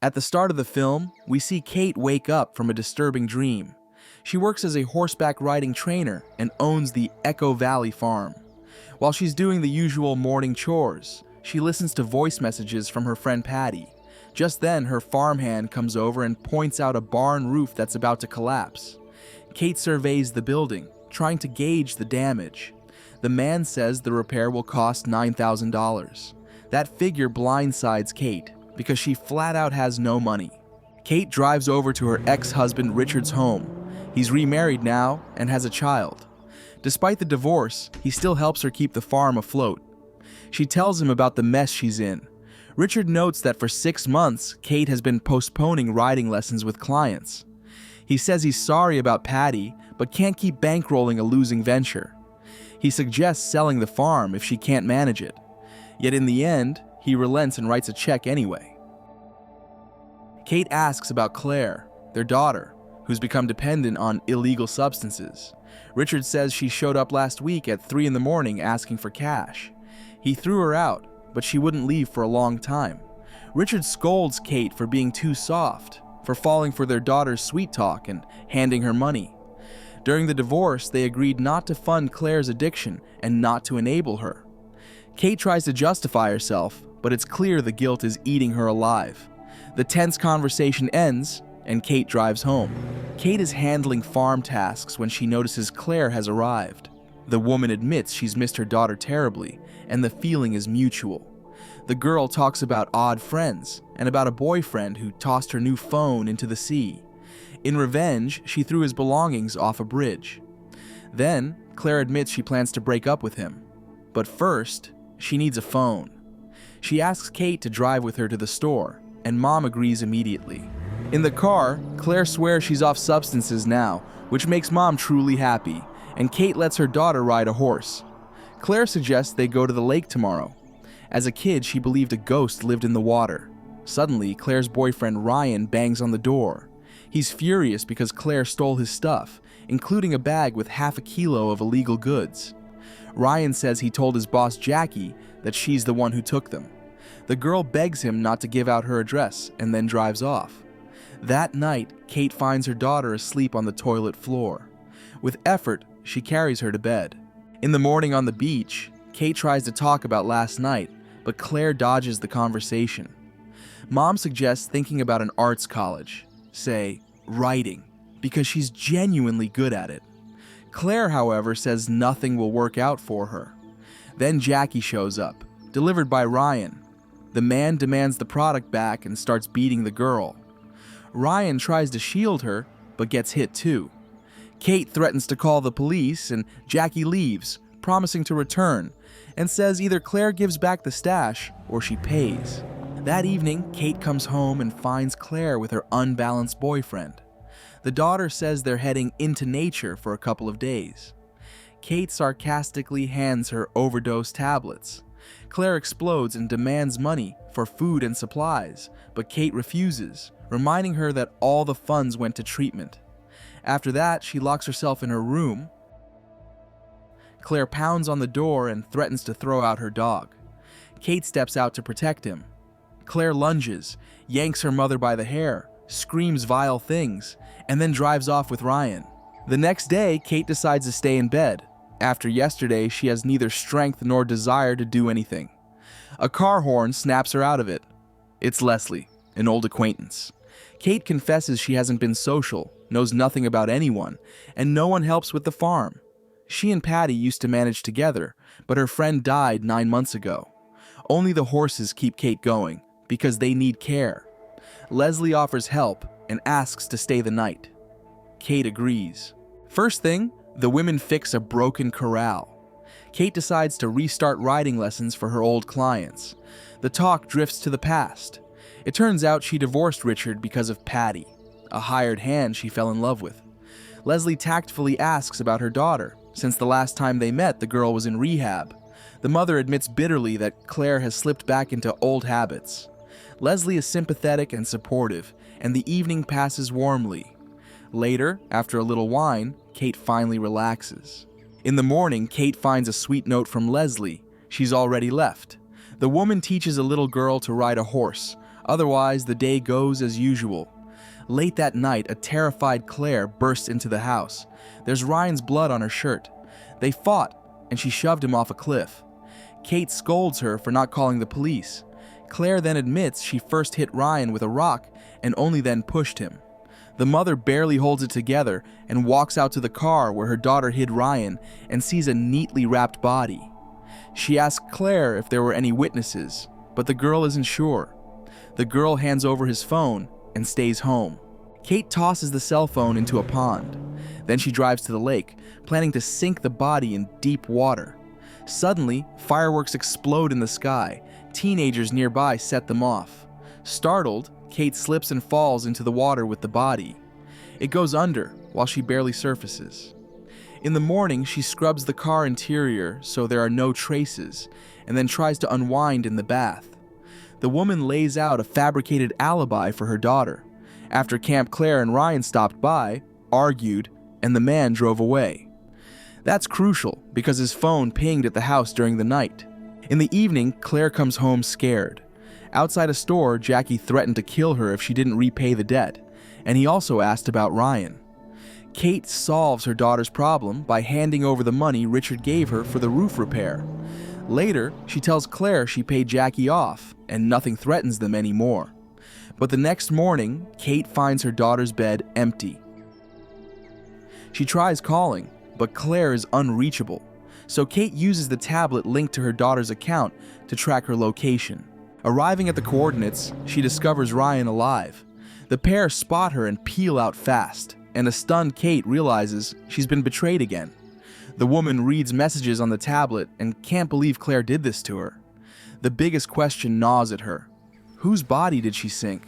At the start of the film, we see Kate wake up from a disturbing dream. She works as a horseback riding trainer and owns the Echo Valley farm. While she's doing the usual morning chores, she listens to voice messages from her friend Patty. Just then, her farmhand comes over and points out a barn roof that's about to collapse. Kate surveys the building, trying to gauge the damage. The man says the repair will cost $9,000. That figure blindsides Kate because she flat out has no money. Kate drives over to her ex-husband Richard's home. He's remarried now and has a child. Despite the divorce, he still helps her keep the farm afloat. She tells him about the mess she's in. Richard notes that for 6 months, Kate has been postponing riding lessons with clients. He says he's sorry about Patty, but can't keep bankrolling a losing venture. He suggests selling the farm if she can't manage it. Yet in the end, he relents and writes a check anyway. Kate asks about Claire, their daughter, who's become dependent on illegal substances. Richard says she showed up last week at 3 a.m. asking for cash. He threw her out, but she wouldn't leave for a long time. Richard scolds Kate for being too soft, for falling for their daughter's sweet talk and handing her money. During the divorce, they agreed not to fund Claire's addiction and not to enable her. Kate tries to justify herself, but it's clear the guilt is eating her alive. The tense conversation ends, and Kate drives home. Kate is handling farm tasks when she notices Claire has arrived. The woman admits she's missed her daughter terribly, and the feeling is mutual. The girl talks about odd friends, and about a boyfriend who tossed her new phone into the sea. In revenge, she threw his belongings off a bridge. Then, Claire admits she plans to break up with him. But first, she needs a phone. She asks Kate to drive with her to the store, and Mom agrees immediately. In the car, Claire swears she's off substances now, which makes Mom truly happy, and Kate lets her daughter ride a horse. Claire suggests they go to the lake tomorrow. As a kid, she believed a ghost lived in the water. Suddenly, Claire's boyfriend Ryan bangs on the door. He's furious because Claire stole his stuff, including a bag with half a kilo of illegal goods. Ryan says he told his boss Jackie that she's the one who took them. The girl begs him not to give out her address and then drives off. That night, Kate finds her daughter asleep on the toilet floor. With effort, she carries her to bed. In the morning on the beach, Kate tries to talk about last night, but Claire dodges the conversation. Mom suggests thinking about an arts college, say, writing, because she's genuinely good at it. Claire, however, says nothing will work out for her. Then Jackie shows up, delivered by Ryan. The man demands the product back and starts beating the girl. Ryan tries to shield her, but gets hit too. Kate threatens to call the police, and Jackie leaves, promising to return, and says either Claire gives back the stash or she pays. That evening, Kate comes home and finds Claire with her unbalanced boyfriend. The daughter says they're heading into nature for a couple of days. Kate sarcastically hands her overdose tablets. Claire explodes and demands money for food and supplies, but Kate refuses, reminding her that all the funds went to treatment. After that, she locks herself in her room. Claire pounds on the door and threatens to throw out her dog. Kate steps out to protect him. Claire lunges, yanks her mother by the hair, screams vile things, and then drives off with Ryan. The next day, Kate decides to stay in bed. After yesterday, she has neither strength nor desire to do anything. A car horn snaps her out of it. It's Leslie, an old acquaintance. Kate confesses she hasn't been social, knows nothing about anyone, and no one helps with the farm. She and Patty used to manage together, but her friend died 9 months ago. Only the horses keep Kate going, because they need care. Leslie offers help and asks to stay the night. Kate agrees. First thing, the women fix a broken corral. Kate decides to restart riding lessons for her old clients. The talk drifts to the past. It turns out she divorced Richard because of Patty, a hired hand she fell in love with. Leslie tactfully asks about her daughter. Since the last time they met, the girl was in rehab. The mother admits bitterly that Claire has slipped back into old habits. Leslie is sympathetic and supportive, and the evening passes warmly. Later, after a little wine, Kate finally relaxes. In the morning, Kate finds a sweet note from Leslie. She's already left. The woman teaches a little girl to ride a horse, Otherwise, the day goes as usual. Late that night, a terrified Claire bursts into the house. There's Ryan's blood on her shirt. They fought, and she shoved him off a cliff. Kate scolds her for not calling the police. Claire then admits she first hit Ryan with a rock and only then pushed him. The mother barely holds it together and walks out to the car where her daughter hid Ryan and sees a neatly wrapped body. She asks Claire if there were any witnesses, but the girl isn't sure. The girl hands over his phone and stays home. Kate tosses the cell phone into a pond. Then she drives to the lake, planning to sink the body in deep water. Suddenly, fireworks explode in the sky. Teenagers nearby set them off. Startled, Kate slips and falls into the water with the body. It goes under while she barely surfaces. In the morning, she scrubs the car interior so there are no traces, and then tries to unwind in the bath. The woman lays out a fabricated alibi for her daughter. After Camp Claire and Ryan stopped by, argued, and the man drove away. That's crucial because his phone pinged at the house during the night. In the evening, Claire comes home scared. Outside a store, Jackie threatened to kill her if she didn't repay the debt, and he also asked about Ryan. Kate solves her daughter's problem by handing over the money Richard gave her for the roof repair. Later, she tells Claire she paid Jackie off, and nothing threatens them anymore. But the next morning, Kate finds her daughter's bed empty. She tries calling, but Claire is unreachable, so Kate uses the tablet linked to her daughter's account to track her location. Arriving at the coordinates, she discovers Ryan alive. The pair spot her and peel out fast, and a stunned Kate realizes she's been betrayed again. The woman reads messages on the tablet and can't believe Claire did this to her. The biggest question gnaws at her. Whose body did she sink?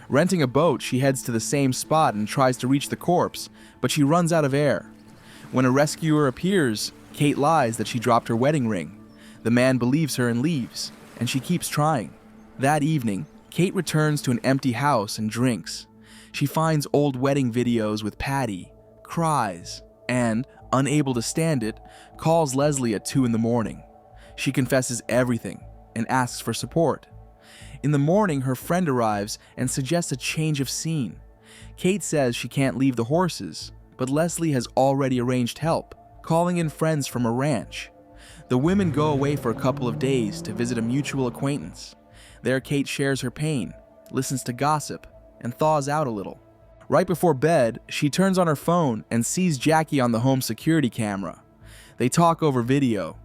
Renting a boat, she heads to the same spot and tries to reach the corpse, but she runs out of air. When a rescuer appears, Kate lies that she dropped her wedding ring. The man believes her and leaves, and she keeps trying. That evening, Kate returns to an empty house and drinks. She finds old wedding videos with Patty, cries, and, unable to stand it, calls Leslie at 2 a.m. She confesses everything and asks for support. In the morning, her friend arrives and suggests a change of scene. Kate says she can't leave the horses, but Leslie has already arranged help, calling in friends from a ranch. The women go away for a couple of days to visit a mutual acquaintance. There, Kate shares her pain, listens to gossip, and thaws out a little. Right before bed, she turns on her phone and sees Jackie on the home security camera. They talk over video.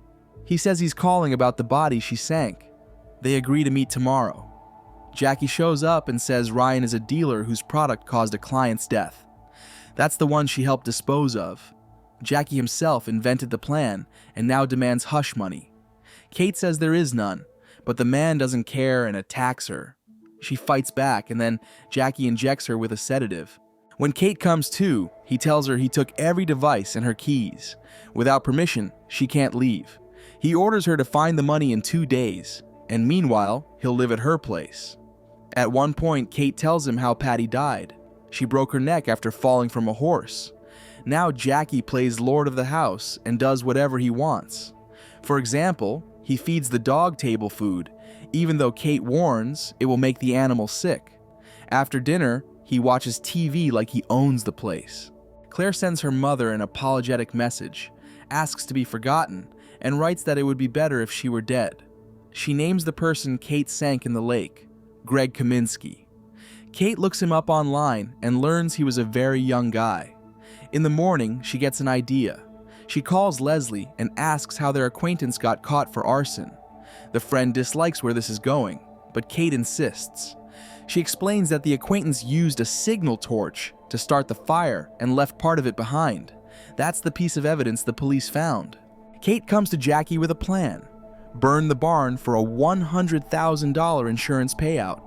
He says he's calling about the body she sank. They agree to meet tomorrow. Jackie shows up and says Ryan is a dealer whose product caused a client's death. That's the one she helped dispose of. Jackie himself invented the plan and now demands hush money. Kate says there is none, but the man doesn't care and attacks her. She fights back, and then Jackie injects her with a sedative. When Kate comes to, he tells her he took every device and her keys. Without permission, she can't leave. He orders her to find the money in 2 days, and meanwhile, he'll live at her place. At one point, Kate tells him how Patty died. She broke her neck after falling from a horse. Now Jackie plays lord of the house and does whatever he wants. For example, he feeds the dog table food, even though Kate warns it will make the animal sick. After dinner, he watches TV like he owns the place. Claire sends her mother an apologetic message, asks to be forgotten, and writes that it would be better if she were dead. She names the person Kate sank in the lake, Greg Kaminsky. Kate looks him up online and learns he was a very young guy. In the morning, she gets an idea. She calls Leslie and asks how their acquaintance got caught for arson. The friend dislikes where this is going, but Kate insists. She explains that the acquaintance used a signal torch to start the fire and left part of it behind. That's the piece of evidence the police found. Kate comes to Jackie with a plan. Burn the barn for a $100,000 insurance payout.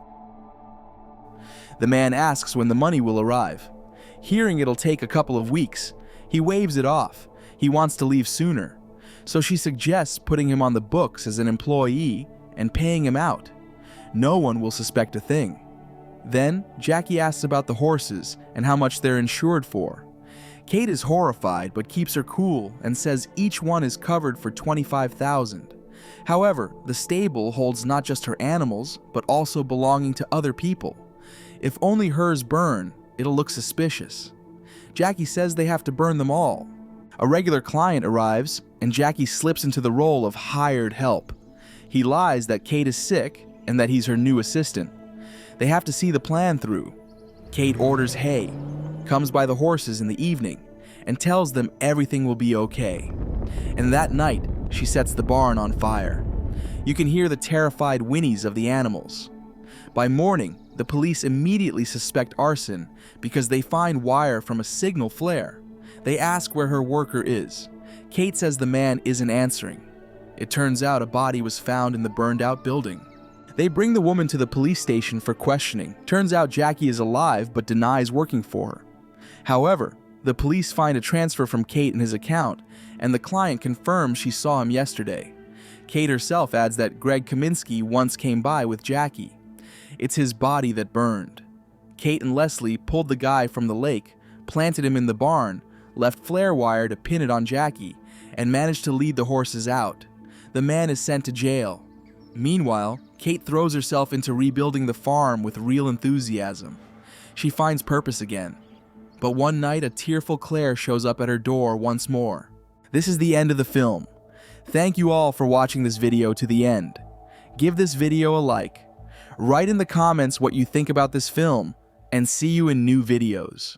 The man asks when the money will arrive. Hearing it'll take a couple of weeks, he waves it off. He wants to leave sooner. So she suggests putting him on the books as an employee and paying him out. No one will suspect a thing. Then, Jackie asks about the horses and how much they're insured for. Kate is horrified but keeps her cool and says each one is covered for $25,000. However, the stable holds not just her animals, but also belonging to other people. If only hers burn, it'll look suspicious. Jackie says they have to burn them all. A regular client arrives, and Jackie slips into the role of hired help. He lies that Kate is sick and that he's her new assistant. They have to see the plan through. Kate orders hay, comes by the horses in the evening, and tells them everything will be okay. And that night, she sets the barn on fire. You can hear the terrified whinnies of the animals. By morning, the police immediately suspect arson because they find wire from a signal flare. They ask where her worker is. Kate says the man isn't answering. It turns out a body was found in the burned-out building. They bring the woman to the police station for questioning. Turns out Jackie is alive but denies working for her. However, the police find a transfer from Kate in his account, and the client confirms she saw him yesterday. Kate herself adds that Greg Kaminsky once came by with Jackie. It's his body that burned. Kate and Leslie pulled the guy from the lake, planted him in the barn, left flare wire to pin it on Jackie, and managed to lead the horses out. The man is sent to jail. Meanwhile, Kate throws herself into rebuilding the farm with real enthusiasm. She finds purpose again. But one night, a tearful Claire shows up at her door once more. This is the end of the film. Thank you all for watching this video to the end. Give this video a like. Write in the comments what you think about this film, and see you in new videos.